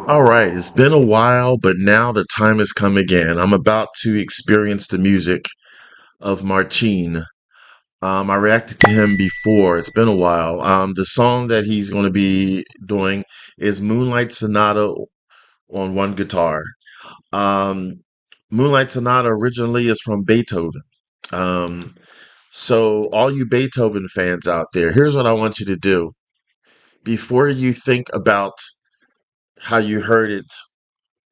All right, it's been a while, but now the time has come again. I'm about to experience the music of Marcin. I reacted to him before. It's been a while. The song that he's going to be doing is Moonlight Sonata on one guitar. Um, Moonlight Sonata originally is from Beethoven. Um, so, all you Beethoven fans out there, here's what I want you to do. Before you think about how you heard it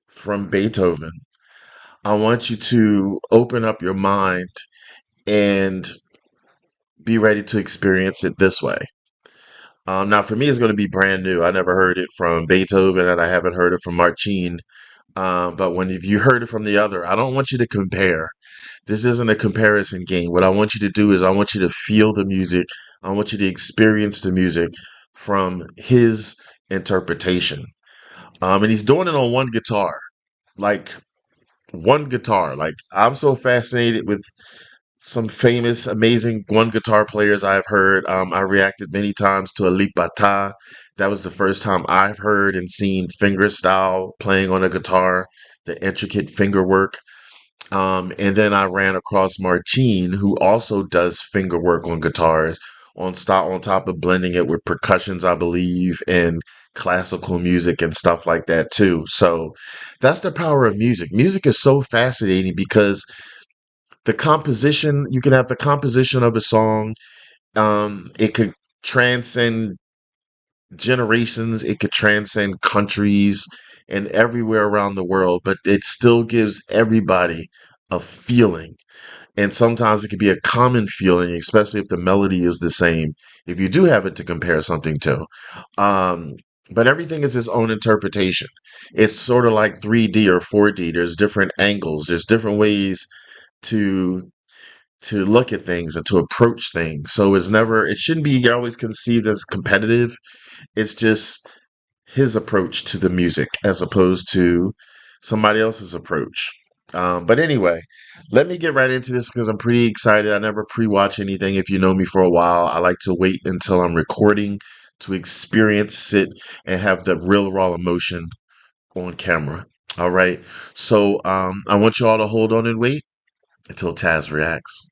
from Beethoven, I want you to open up your mind and be ready to experience it this way. Now, for me, it's going to be brand new. I never heard it from Beethoven, and I haven't heard it from Marcin. But when if you heard it from the other, I don't want you to compare. This isn't a comparison game. What I want you to do is I want you to feel the music. I want you to experience the music from his interpretation. And he's doing it on one guitar, like one guitar. Like I'm so fascinated with some famous, amazing one guitar players I've heard. I reacted many times to Alik Bata. That was the first time I've heard and seen fingerstyle playing on a guitar, the intricate finger work. And then I ran across Marcin, who also does finger work on guitars, on top of blending it with percussions, I believe, and classical music and stuff like that too. So that's the power of music. Music is so fascinating because the composition, you can have the composition of a song. It could transcend generations, it could transcend countries and everywhere around the world, but it still gives everybody a feeling. And sometimes it can be a common feeling, especially if the melody is the same, if you do have it to compare something to. Um, but everything is its own interpretation. It's sort of like 3D or 4D. There's different angles, there's different ways to look at things and to approach things. So it shouldn't be always conceived as competitive. It's just his approach to the music as opposed to somebody else's approach. But anyway, let me get right into this because I'm pretty excited. I never pre-watch anything. If you know me for a while, I like to wait until I'm recording to experience it and have the real raw emotion on camera. All right. So I want you all to hold on and wait until Tazzz reacts.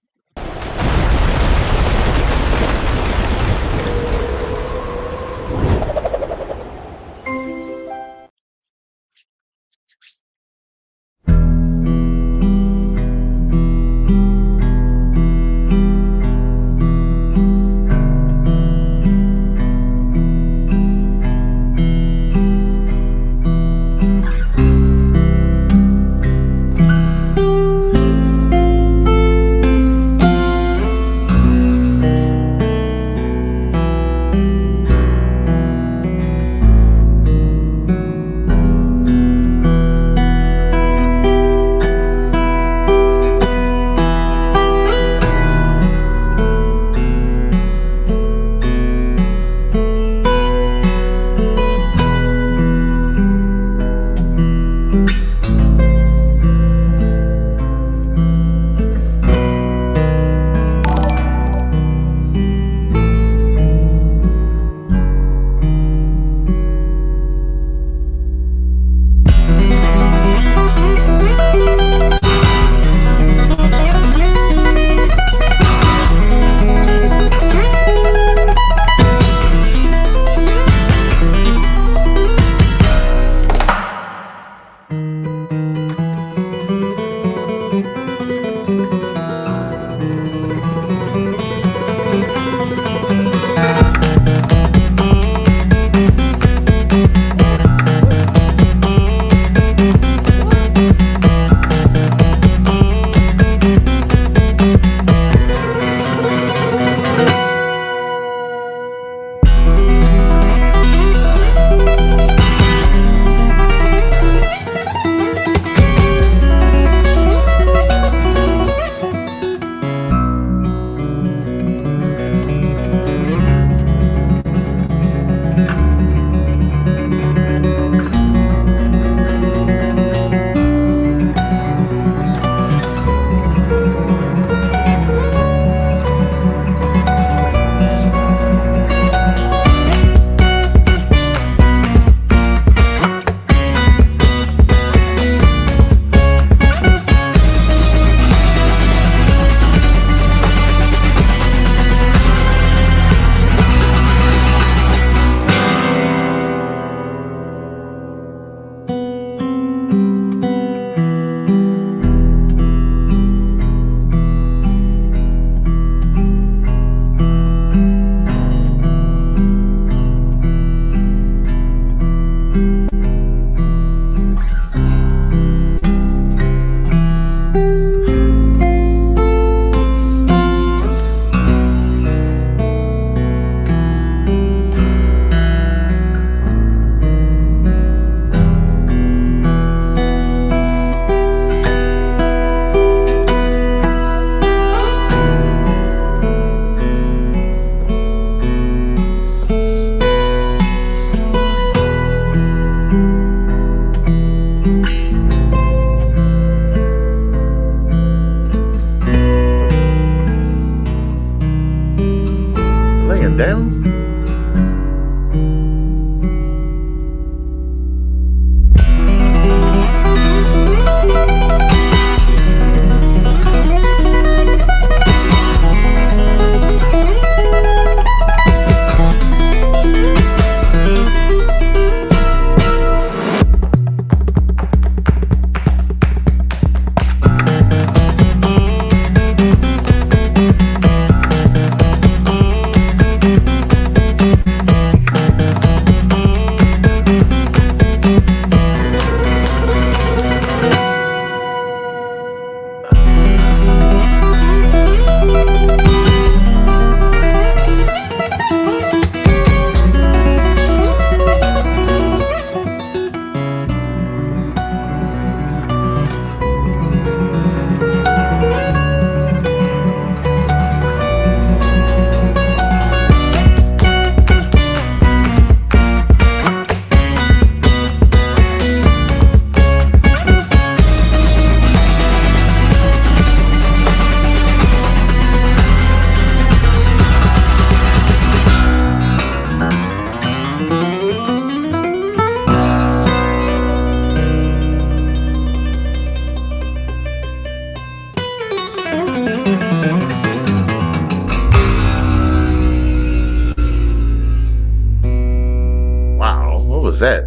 that?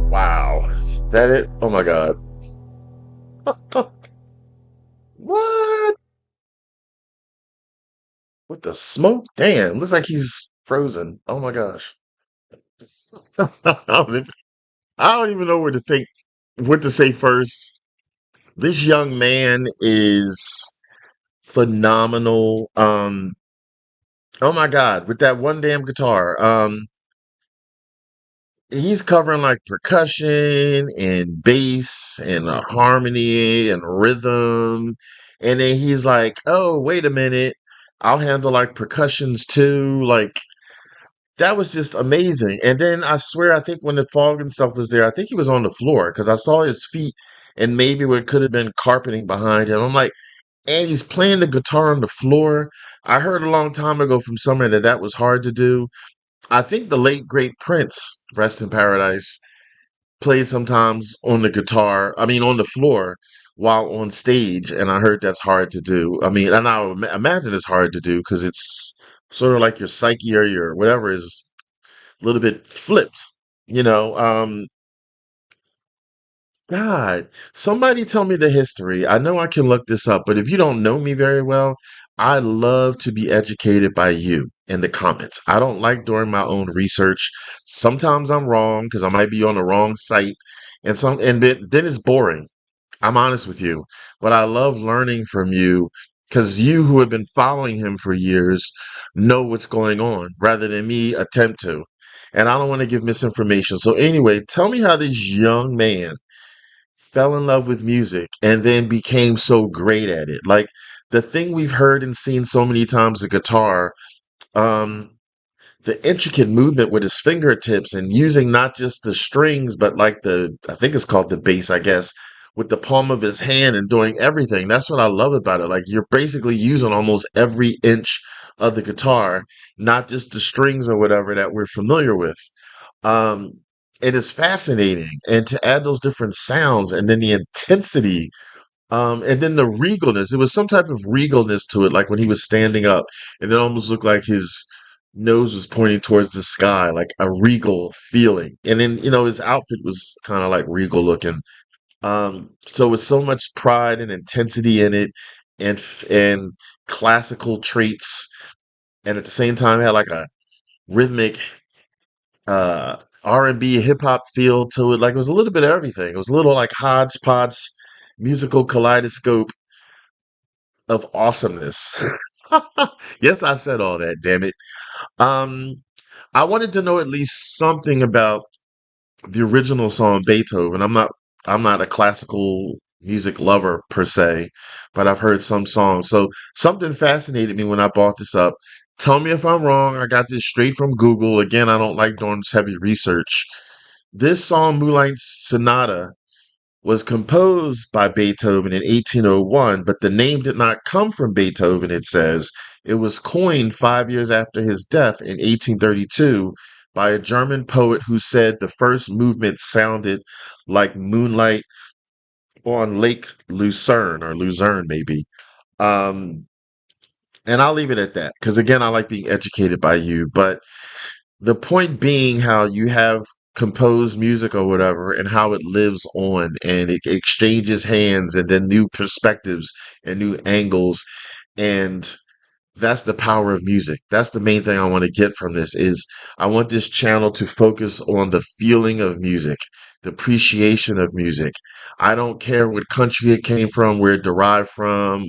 Wow. Is that it? Oh my God. What? With the smoke? Damn, looks like he's frozen. Oh my gosh. I don't even, I don't even know where to think, what to say first. This young man is phenomenal. Oh my God, with that one damn guitar. He's covering like percussion and bass and harmony and rhythm. And then he's like, oh, wait a minute. I'll handle like percussions too. Like, that was just amazing. And then I swear, I think when the fog and stuff was there, I think he was on the floor because I saw his feet and maybe what could have been carpeting behind him. I'm like, and he's playing the guitar on the floor. I heard a long time ago from somebody that that was hard to do. I think the late great Prince, rest in paradise, played sometimes on the guitar, I mean, on the floor while on stage. And I heard that's hard to do. I mean, and I would imagine it's hard to do because it's sort of like your psyche or your whatever is a little bit flipped, you know. God, somebody tell me the history. I know I can look this up, but if you don't know me very well, I love to be educated by you in the comments. I don't like doing my own research. Sometimes I'm wrong because I might be on the wrong site, and then it's boring. I'm honest with you, but I love learning from you because you who have been following him for years know what's going on rather than me attempt to. And I don't want to give misinformation. So anyway, tell me how this young man fell in love with music and then became so great at it. Like the thing we've heard and seen so many times, the guitar, um, the intricate movement with his fingertips and using not just the strings, but like I think it's called the bass, I guess, with the palm of his hand and doing everything. That's what I love about it. Like you're basically using almost every inch of the guitar, not just the strings or whatever that we're familiar with. Um, it is fascinating. And to add those different sounds and then the intensity, and then the regalness, it was some type of regalness to it, like when he was standing up, and it almost looked like his nose was pointing towards the sky, like a regal feeling. And then, his outfit was kind of like regal looking. So with so much pride and intensity in it and classical traits, and at the same time had like a rhythmic uh R&B hip hop feel to it. Like it was a little bit of everything. It was a little like hodgepodge musical kaleidoscope of awesomeness. Yes, I said all that, damn it. Um I wanted to know at least something about the original song Beethoven. I'm not a classical music lover per se, but I've heard some songs. So something fascinated me when I brought this up. Tell me if I'm wrong. I got this straight from Google. Again, I don't like doing this heavy research. This song, Moonlight Sonata, was composed by Beethoven in 1801, but the name did not come from Beethoven, it says. It was coined 5 years after his death in 1832 by a German poet who said the first movement sounded like moonlight on Lake Lucerne, or Luzerne, maybe. Um, and I'll leave it at that because, again, I like being educated by you. But the point being how you have composed music or whatever and how it lives on and it exchanges hands and then new perspectives and new angles. And that's the power of music. That's the main thing I want to get from this is I want this channel to focus on the feeling of music, the appreciation of music. I don't care what country it came from, where it derived from,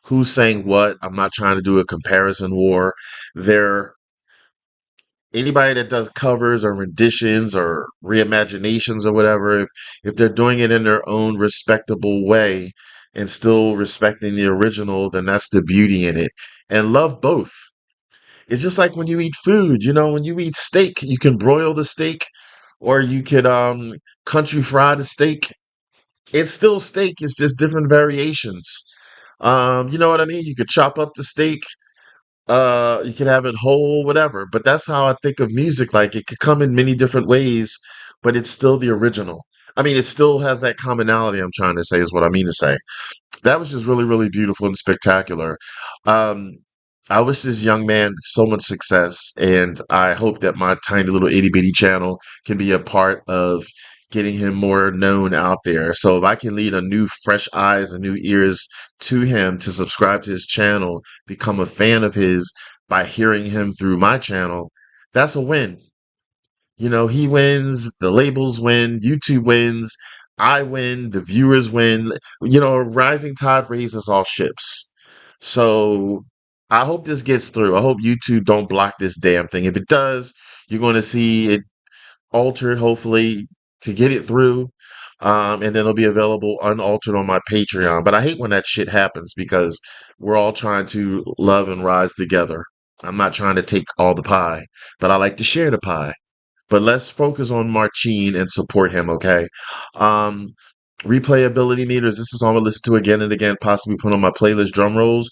who sang what. I'm not trying to do a comparison war. There Anybody that does covers or renditions or reimaginations or whatever, if they're doing it in their own respectable way and still respecting the original, then that's the beauty in it. And love both. It's just like when you eat food, when you eat steak, you can broil the steak or you could country fry the steak. It's still steak, it's just different variations. You know what I mean? You could chop up the steak, you can have it whole, whatever. But that's how I think of music. Like it could come in many different ways, but it's still the original. I mean, it still has that commonality, I'm trying to say, is what I mean to say. That was just really, really beautiful and spectacular. Um, I wish this young man so much success, and I hope that my tiny little itty bitty channel can be a part of getting him more known out there. So if I can lead a new fresh eyes and new ears to him to subscribe to his channel, become a fan of his by hearing him through my channel, that's a win. You know, he wins, the labels win, YouTube wins, I win, the viewers win. You know, rising tide raises all ships. So I hope this gets through. I hope YouTube don't block this damn thing. If it does, you're going to see it altered, hopefully, to get it through. And then it'll be available unaltered on my Patreon. But I hate when that shit happens because we're all trying to love and rise together. I'm not trying to take all the pie, but I like to share the pie. But let's focus on Marcin and support him, okay? Um, replayability meters. This is all I'm gonna listen to again and again, possibly put on my playlist drum rolls.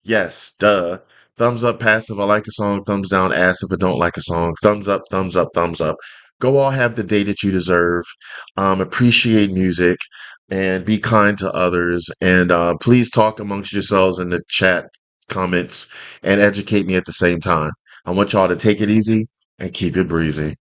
Yes, duh. Thumbs up, passive. I like a song. Thumbs down, ass if I don't like a song. Thumbs up, thumbs up, thumbs up. Go all have the day that you deserve. Appreciate music and be kind to others. And please talk amongst yourselves in the chat comments and educate me at the same time. I want y'all to take it easy and keep it breezy.